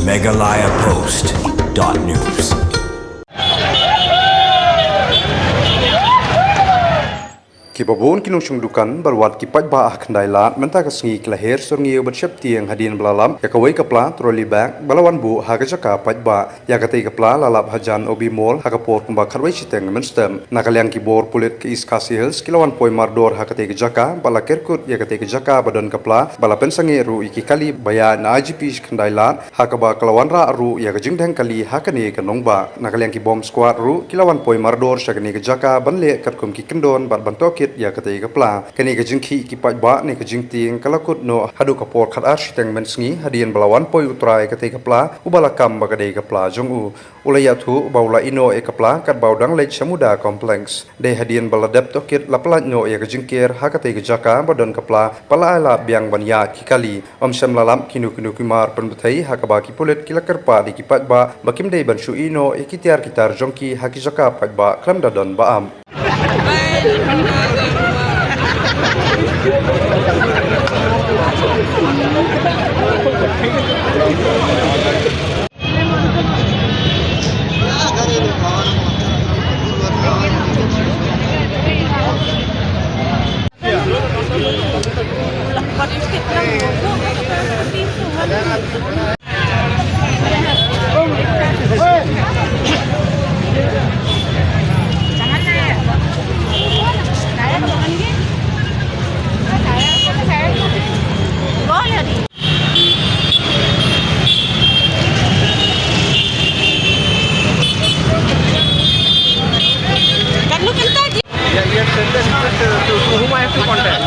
MeghalayaPost.news. Kibabon kinungsung dukan berwat ki Paidbah Khyndailad mentah kesengi kelahir Syrngiew bersiap tiang hadian belalam ya kawai kepla troli bag balawan bu hagajaka Paidbah ya katai kepla lalap hajan obi mall hagapor kumba kharwai siteng menstem nakaliang kibor pulit ke iskasi hills kilawan poi mardor hakatai kejaka bala kerkut ya katai kejaka badan kepla bala pensangi ru iki kali baya na IGP Khyndailad hakaba kelawan ra ru ya kejing deng kali hakani kenongba nakaliang ki bom squad ru kilawan poi mardor syagani kejaka banle katkum ki kendon bat bantokit ya katai kepla kani kejingki ki Paidbah ni kejing tiang kalakut no hadu kapor khat ar siteng mensengi hadian balawan poi utrai katai kepla ubalakam bagadai kepla jongu ulayatu baula ino e kepla kat baudang lej samuda kompleks de hadian baladap tokit lapalat no ya kejingkir hakatai kejaka badan kepla pala ala biang banyat ki kali omsem lalam kinu kimar penbetai hakaba ki pulit kilakerpa di ki Paidbah bakim dei bansu ino e kitiar kitar jongki hakijaka Paidbah klam dadon baam whom I have to contact?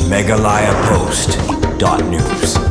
MeghalayaPost.news.